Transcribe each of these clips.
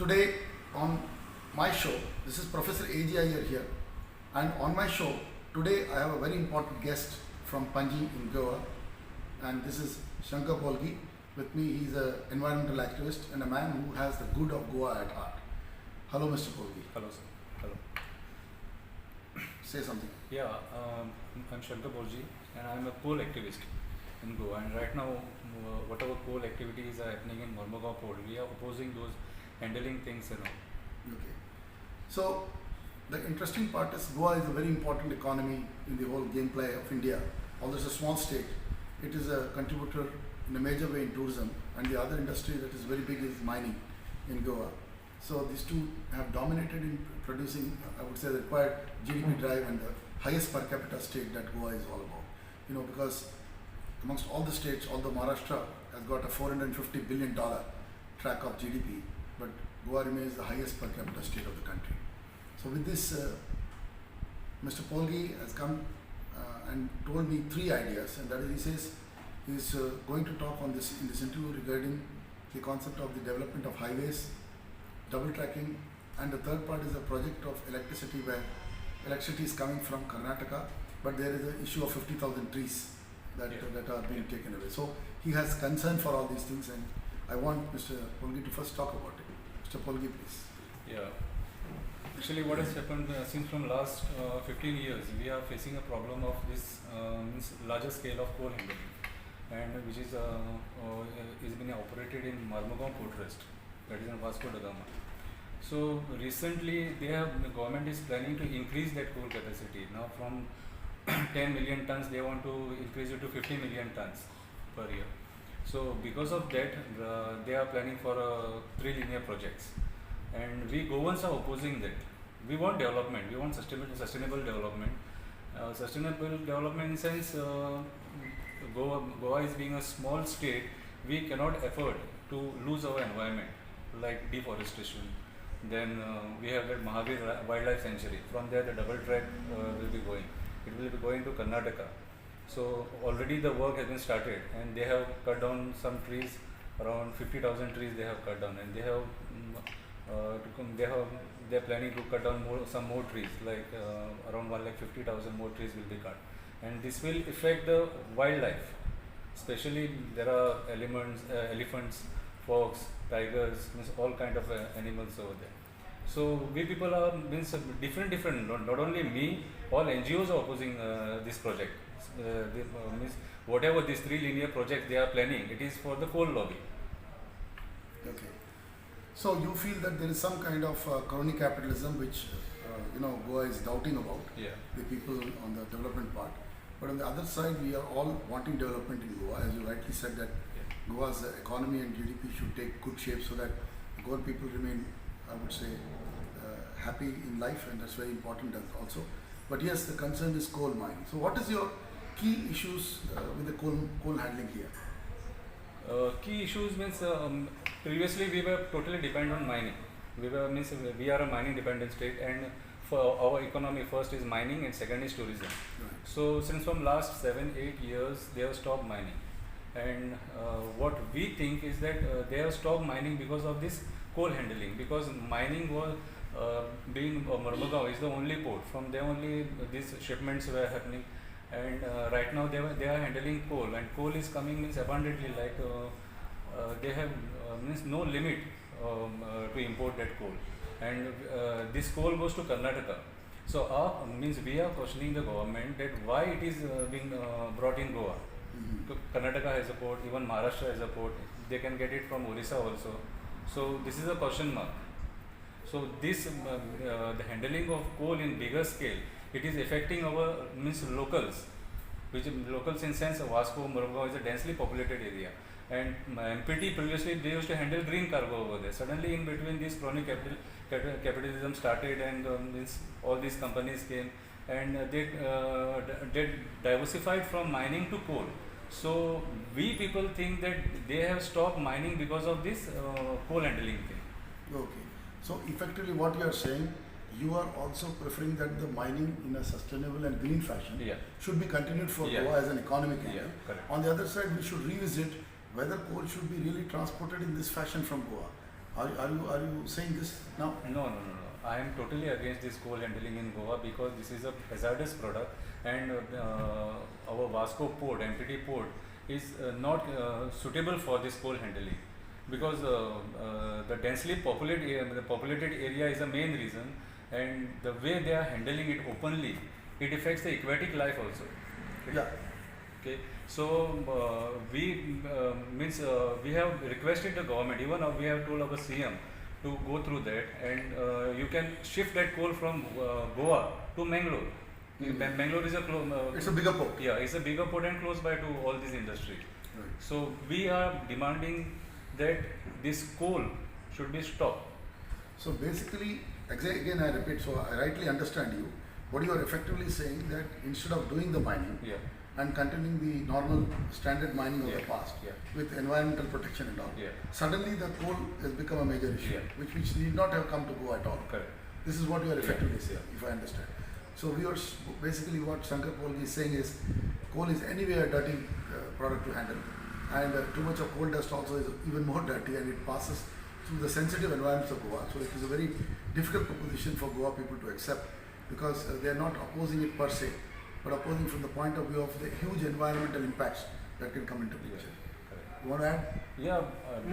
Today on my show, this is Professor A.G. Iyer here, and on my show today I have a very important guest from Panji in Goa, and this is Shankar Polgi. With me, he's an environmental activist and a man who has the good of Goa at heart. Hello, Mr. Polgi. Hello, sir. Hello. Say something. Yeah, I'm Shankar Borji and I'm a coal activist in Goa. And right now, whatever coal activities are happening in Mormugao port, we are opposing those handling things and all. Okay. So, the interesting part is Goa is a very important economy in the whole gameplay of India. Although it's a small state, it is a contributor in a major way in tourism, and the other industry that is very big is mining in Goa. So these two have dominated in producing, I would say, the required GDP drive and the highest per capita state that Goa is all about. You know, because amongst all the states, although Maharashtra has got a $450 billion track of GDP, but Goa remains the highest per capita state of the country. So with this, Mr. Polgi has come and told me three ideas, and that is, he says he's going to talk on this in this interview regarding the concept of the development of highways, double tracking, and the third part is a project of electricity where electricity is coming from Karnataka, but there is an issue of 50,000 trees that are being taken away. So he has concern for all these things, and I want Mr. Polgi to first talk about it. Mr. Polgi, please. Yeah. Actually, what has happened since from last 15 years, we are facing a problem of this larger scale of coal handling, and which is being operated in Mormugao Port Trust, that is in Vasco da Gama. So recently, the government is planning to increase that coal capacity. Now from 10 million tons, they want to increase it to 50 million tons per year. So because of that, they are planning for 3 linear projects, and we Goans are opposing that. We want development. We want sustainable development. Sustainable development in sense, Goa is being a small state. We cannot afford to lose our environment, like deforestation. Then we have that Mahavir Wildlife Sanctuary. From there, the double track will be going. It will be going to Karnataka. So already the work has been started, and they have cut down some trees. Around 50,000 trees they have cut down, and they are planning to cut down some more trees, like around 150,000 more trees will be cut, and this will affect the wildlife. Especially there are elephants, fox, tigers, means all kind of animals over there. So we people are different. Not only me, all NGOs are opposing this project. Means whatever these 3 linear projects they are planning, it is for the coal lobby. Okay. So you feel that there is some kind of crony capitalism which Goa is doubting about, the people on the development part. But on the other side, we are all wanting development in Goa, as you rightly said that Goa's economy and GDP should take good shape so that Goan people remain, I would say, happy in life, and that's very important also. But yes, the concern is coal mining. So what is your key issues with the coal handling here? Key issues means previously we were totally dependent on mining. We are a mining dependent state, and for our economy first is mining and second is tourism. Right. So since from last 7-8 years they have stopped mining, and what we think is that they have stopped mining because of this coal handling, because mining was being Mormugao is the only port. From there only these shipments were happening, and right now they are handling coal, and coal is coming means abundantly, like they have means no limit to import that coal, and this coal goes to Karnataka. So means we are questioning the government that why it is being brought in Goa. Karnataka has a port, even Maharashtra has a port. They can get it from Orissa also. So this is a question mark. So this the handling of coal in bigger scale, it is affecting our means locals, which locals in sense Vasco Mormugao is a densely populated area, and MPT previously they used to handle green cargo over there. Suddenly in between this crony capitalism started, and means all these companies came, and they diversified from mining to coal. So we people think that they have stopped mining because of this coal handling thing. Okay. So effectively what you are saying, you are also preferring that the mining in a sustainable and green fashion should be continued for Goa as an economic area. Correct. On the other side, we should revisit whether coal should be really transported in this fashion from Goa. Are you saying this now? No. I am totally against this coal handling in Goa because this is a hazardous product, and our Vasco port, MPT port, is not suitable for this coal handling because the densely populated area is the main reason, and the way they are handling it openly, it affects the aquatic life also. Yeah. Okay, so we have requested the government, even we have told our CM to go through that, and you can shift that coal from Goa to Mangalore. Mangalore is It's a bigger port. yeah, it's a bigger port and close by to all this industry. Right. So we are demanding that this coal should be stopped. So basically, again I repeat, so I rightly understand you. What you are effectively saying that instead of doing the mining Yeah, and continuing the normal standard mining of the Yeah. past yeah, with environmental protection and all, yeah, suddenly the coal has become a major issue, Yeah. which need not have come to go at all. correct. This is what you are effectively Yeah. saying, if I understand. So basically what Shankar Polgi is saying is coal is anyway a dirty product to handle, and too much of coal dust also is even more dirty, and it passes through the sensitive environments of Goa. So it is a very difficult proposition for Goa people to accept because they are not opposing it per se, but opposing from the point of view of the huge environmental impacts that can come into Yeah, picture. correct. You want to add? या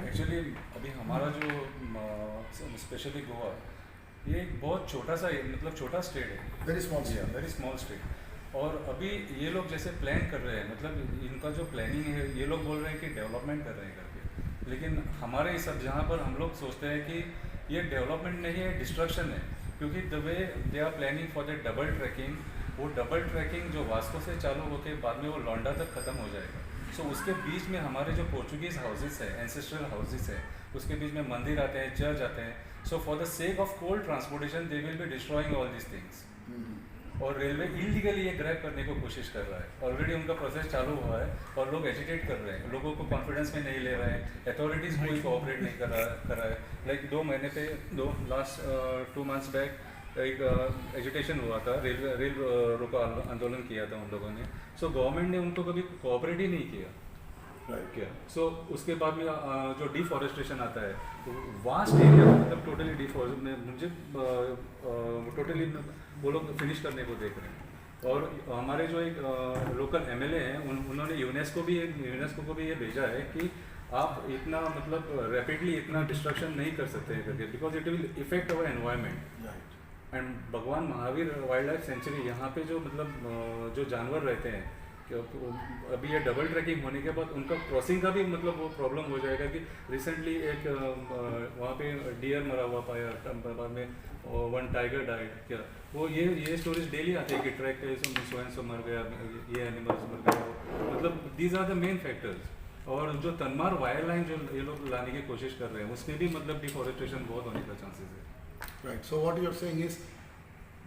actually अभी हमारा जो specially Goa, ये एक बहुत छोटा सा मतलब छोटा स्टेट है, Very small. Very small state, और अभी ये लोग जैसे प्लान कर रहे हैं, मतलब इनका जो प्लानिंग है, ये लोग बोल रहे हैं कि डेवलपमेंट कर रहे हैं करके, लेकिन हमारे इस सब जहाँ पर हम लोग सोचते हैं कि ये डेवलपमेंट नहीं है, डिस्ट्रक्शन है, क्योंकि the way they are planning for the double tracking, वो डबल ट्रैकिंग जो वास्को से चालू होकर बाद में वो लौंडा तक ख़त्म हो जाएगा। सो उसके बीच में हमारे जो पोर्चुगीज़ हाउसेस है, एंसेस्ट्रल हाउसेस है, उसके बीच में मंदिर आते हैं, चर्च आते हैं। So for the sake of coal transportation they will be destroying all this things, और रेलवे इलीगली ये ग्रैब करने को कोशिश कर रहा है। ऑलरेडी उनका प्रोसेस चालू हुआ है और लोग एजिटेट कर रहे हैं, लोगों को कॉन्फिडेंस में नहीं ले रहे हैं, अथॉरिटीज़ कोई कोऑपरेट नहीं कर रहा है। लाइक 2 महीने पे लास्ट 2 मंथ्स बैक एक एजिटेशन हुआ था, रेल रोको आंदोलन किया था उन लोगों ने। सो गवर्नमेंट ने उनको कभी कोऑपरेट ही नहीं किया। क्या सो उसके बाद में जो डिफॉरेस्टेशन आता है, तो वास्ट एरिया मतलब टोटली डिफॉरेस्ट में मुझे टोटली वो लोग फिनिश करने को देख रहे हैं। और हमारे जो एक लोकल एमएलए हैं, उन्होंने यूनेस्को को भी ये भेजा है कि आप इतना मतलब रैपिडली इतना डिस्ट्रक्शन नहीं कर सकते हैं करके, because it will effect our environment. And भगवान महावीर वाइल्ड लाइफ सेंचुरी, यहाँ पे जो मतलब जो जानवर रहते हैं, अभी ये डबल ट्रैकिंग होने के बाद उनका क्रॉसिंग का भी मतलब वो प्रॉब्लम हो जाएगा कि रिसेंटली एक वहाँ पे डियर मरा हुआ पाया, बाद में 1 टाइगर डाइड। क्या वो ये स्टोरीज डेली आती है कि ट्रैक पे सो एंड सो मर गया, ये एनिमल्स मर गया, मतलब these are the main factors. और जो तनमार वाइल्ड लाइन जो ये लोग लाने की कोशिश कर रहे हैं, उसमें भी मतलब डिफॉरेस्टेशन बहुत होने का चांसेस है। Right. So what you are saying is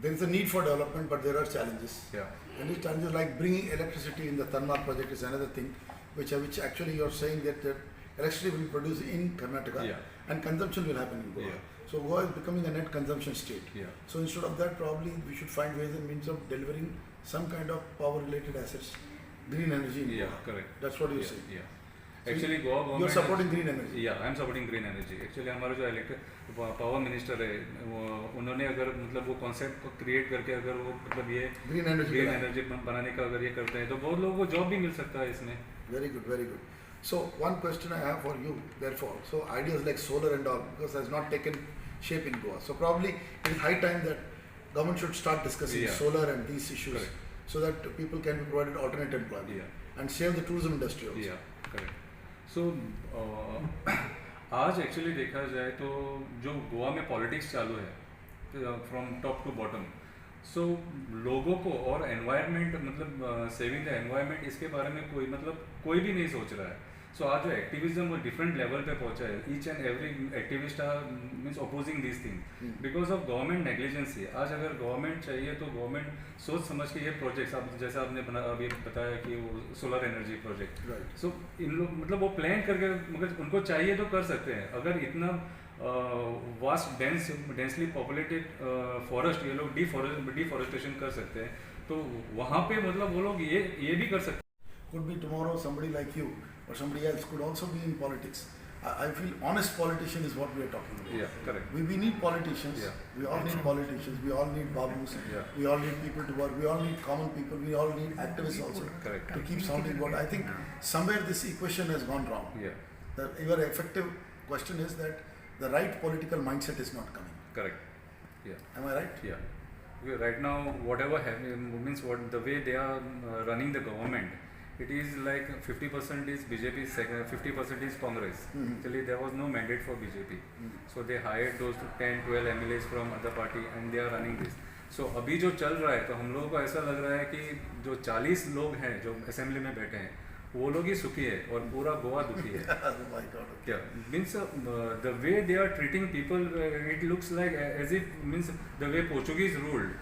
there is a need for development, but there are challenges. Yeah. And these challenges like bringing electricity in the Tanmar project is another thing, which actually you are saying that the electricity will be produced in Karnataka, Yeah. and consumption will happen in Goa. Yeah. So Goa is becoming a net consumption state. Yeah. So instead of that, probably we should find ways and means of delivering some kind of power-related assets, green energy. In Yeah, Goa. correct. That's what you are saying. Yeah. So Actually, Goa you are government supporting green energy. या I am supporting green energy. Actually हमारा जो power minister है, उन्होंने अगर मतलब वो concept को create करके अगर वो मतलब ये Green energy. ग्रीन एनर्जी बनाने का अगर ये करते हैं तो बहुत लोगों को जॉब भी मिल सकता है इसमें। Very good, very good. So one question I have for you, therefore, so ideas like solar and all, because has not taken shape in Goa. So probably it is high time that government should start discussing Yeah. solar and these issues, Correct. so that people can be provided alternate employment Yeah. and save the tourism industry also. या correct. सो आज actually देखा जाए तो जो गोवा में politics चालू है from top to bottom, सो लोगों को और एनवायरनमेंट मतलब सेविंग द एनवायरनमेंट, इसके बारे में कोई भी नहीं सोच रहा है। सो आज जो एक्टिविज्म वो डिफरेंट लेवल पे पहुंचा है, each and every activist are means opposing this thing because of government negligence. आज अगर गवर्नमेंट चाहिए तो गवर्नमेंट सोच समझ के ये प्रोजेक्ट्स, आप जैसे आपने अभी बताया कि वो सोलर एनर्जी प्रोजेक्ट, Right. सो इन लोग मतलब वो प्लान करके, मगर उनको चाहिए तो कर सकते हैं। अगर इतना वास्ट डेंसली पॉपुलेटेड फॉरेस्ट ये लोग डिफॉरेस्टेशन कर सकते हैं, तो वहाँ पे मतलब वो लोग ये भी कर सकते हैं। Could be tomorrow somebody like you or somebody else could also be in politics, I feel honest politician is what we are talking about. Yeah, correct. We need politicians. Yeah. We all need politicians. We all need babus. Yeah. We all need people to work. We all need common people. We all need activists also Correct. to keep sounding what I think somewhere this equation has gone wrong. Yeah, Your effective question is that the right political mindset is not coming. correct. Yeah. Am I right? Yeah. Okay, right now, whatever means what the way they are running the government, it is like 50% is BJP, 50% is Congress. Mhm. Actually, there was no mandate for BJP, so they hired those 10, 12 MLAs from other party and they are running this. So अभी जो चल रहा है तो हम लोगों को ऐसा लग रहा है कि जो 40 लोग हैं जो असेंबली में बैठे हैं वो लोग ही सुखी है और पूरा गोवा दुखी है. Oh my God. Yeah, means the way they are treating people, it looks like as if means the way Portuguese ruled.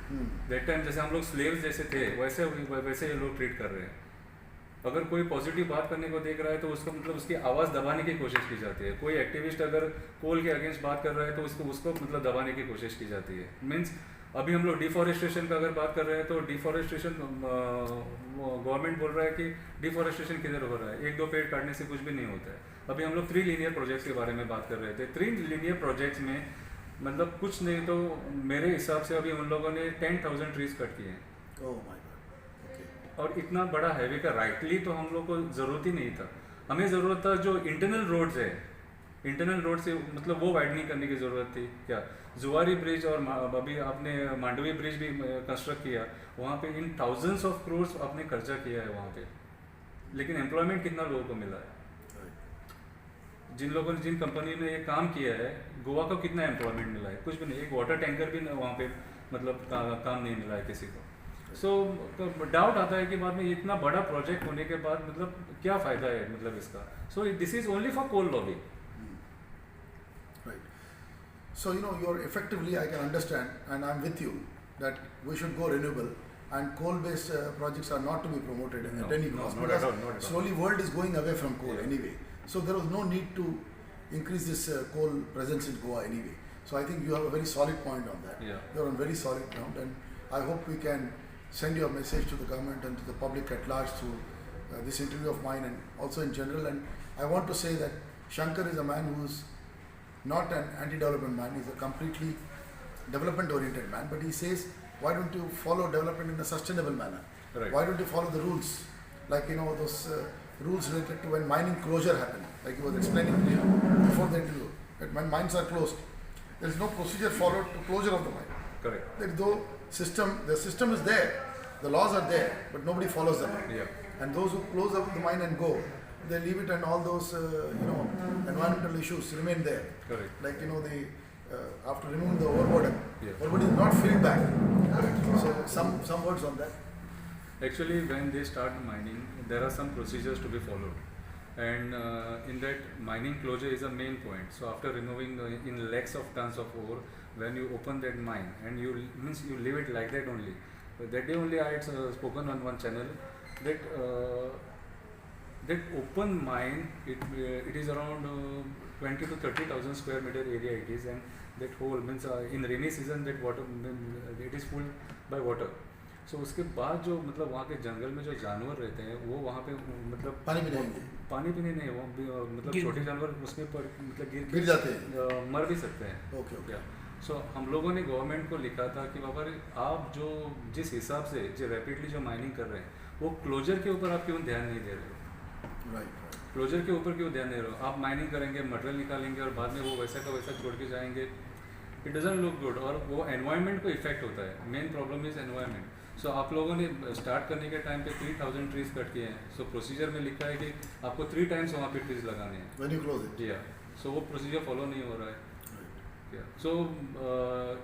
That time जैसे हम लोग slaves जैसे थे वैसे ये लोग treat कर रहे हैं. अगर कोई पॉजिटिव बात करने को देख रहा है तो उसका मतलब उसकी आवाज़ दबाने की कोशिश की जाती है. कोई एक्टिविस्ट अगर कोल के अगेंस्ट बात कर रहा है तो उसको मतलब दबाने की कोशिश की जाती है. मीन्स अभी हम लोग डिफॉरेस्टेशन का अगर बात कर रहे हैं तो डिफॉरेस्टेशन गवर्नमेंट बोल रहा है कि डिफॉरेस्टेशन किधर हो रहा है, 1-2 पेड़ काटने से कुछ भी नहीं होता है. अभी हम लोग 3 लीनियर प्रोजेक्ट्स के बारे में बात कर रहे थे. 3 लीनियर प्रोजेक्ट्स में मतलब कुछ नहीं तो मेरे हिसाब से अभी उन लोगों ने 10,000 ट्रीज कट किए हैं. Oh my God. Okay. और इतना बड़ा हाईवे का राइटली तो हम लोग को ज़रूरत ही नहीं था. हमें ज़रूरत था जो इंटरनल रोड्स है, इंटरनल रोड से मतलब वो वाइडनिंग करने की ज़रूरत थी. क्या जुआरी ब्रिज और अभी आपने मांडवी ब्रिज भी कंस्ट्रक्ट किया, वहाँ पे इन थाउजेंड्स ऑफ करोड़ आपने खर्चा किया है वहाँ पे, लेकिन एम्प्लॉयमेंट कितना लोगों को मिला है? जिन लोगों ने जिन कंपनी ने ये काम किया है गोवा को कितना एम्प्लॉयमेंट मिला है? कुछ भी नहीं. एक वाटर टैंकर भी वहाँ पे मतलब काम नहीं मिला है किसी को. सो डाउट आता है कि बाद में इतना बड़ा प्रोजेक्ट होने के बाद मतलब क्या फ़ायदा है मतलब इसका. So this is only for coal lobby. Right. So you're effectively, I can understand, and I'm with you that we should go renewable, and coal-based projects are not to be promoted at any cost, not because at all, not at all. slowly world is going away from coal Yeah. anyway. So there was no need to increase this coal presence in Goa anyway. So I think you have a very solid point on that. Yeah. You're on very solid ground, and I hope we can send your message to the government and to the public at large through this interview of mine and also in general. And I want to say that Shankar is a man who's not an anti-development man. He's a completely development-oriented man. But he says, why don't you follow development in a sustainable manner? Right. Why don't you follow the rules? Like, those rules related to when mining closure happened. Like he was explaining before the interview, that when mines are closed, there is no procedure followed to closure of the mine. Correct. There is no system, the system is there, the laws are there, but nobody follows them. Yeah. And those who close up the mine and go, they leave it and all those, environmental issues remain there. Correct. Like, after removing the overburden, Yeah. overburden is not filled back. So, some words on that. Actually, when they start mining, there are some procedures to be followed, and in that mining closure is a main point. So after removing in lakhs of tons of ore, when you open that mine and you leave it like that only. That day only I had spoken on one channel that that open mine it is around 20 to 30,000 square meter area it is, and that whole means in rainy season that water it is full by water. सो उसके बाद जो मतलब वहाँ के जंगल में जो जानवर रहते हैं वो वहाँ पे मतलब पानी पीने नहीं वो मतलब छोटे जानवर उसमें मतलब गिर जाते हैं, मर भी सकते हैं. ओके. सो हम लोगों ने गवर्नमेंट को लिखा था कि बाबा आप जो जिस हिसाब से जो रैपिडली जो माइनिंग कर रहे हैं वो क्लोजर के ऊपर आप क्यों ध्यान नहीं दे रहे हो? राइट. क्लोजर के ऊपर क्यों ध्यान दे रहे हो? आप माइनिंग करेंगे, मटेरियल निकालेंगे और बाद में वो वैसा का वैसा छोड़ के जाएंगे. इट डजंट लुक गुड और वो एनवायरनमेंट को इफेक्ट होता है. Main problem is environment. So आप लोगों ने स्टार्ट करने के टाइम पे 3,000 ट्रीज कट किए हैं. सो प्रोसीजर में लिखा है कि आपको 3 टाइम्स वहाँ पे ट्रीज लगाने हैं. When you close it. या सो वो प्रोसीजर फॉलो नहीं हो रहा है. सो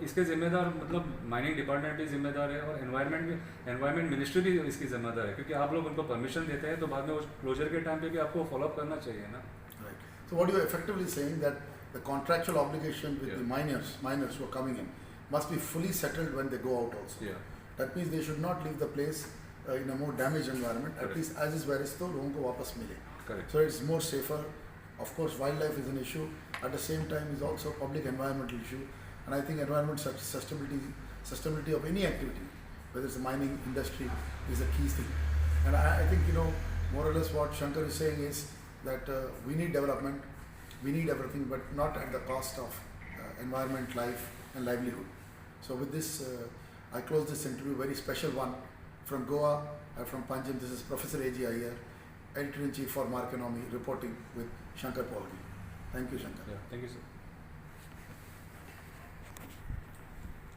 इसके जिम्मेदार मतलब माइनिंग डिपार्टमेंट भी जिम्मेदार है और एनवायरनमेंट मिनिस्ट्री भी इसकी जिम्मेदार है, क्योंकि आप लोग उनको परमिशन देते हैं तो बाद में उस क्लोजर के टाइम पे भी आपको फॉलोअप करना चाहिए ना. Right. So what you are effectively saying that the contractual obligation with Yeah. the miners who are coming in must be fully settled when they go out also. Yeah. That means they should not leave the place in a more damaged environment. Correct. At least as is where is तो लोगों को वापस मिले. Correct. So it's more safer. Of course, wildlife is an issue. At the same time, is also a public environmental issue. And I think environment sustainability of any activity, whether it's the mining industry, is a key thing. And I think more or less what Shankar is saying is that we need development. We need everything, but not at the cost of environment, life, and livelihood. So with this, I close this interview, very special one from Goa, from Panjim. This is Professor A.G. Iyer, Editor-in-Chief for Marconomy, reporting with Shankar Polgi. Thank you, Shankar. Yeah, thank you, sir.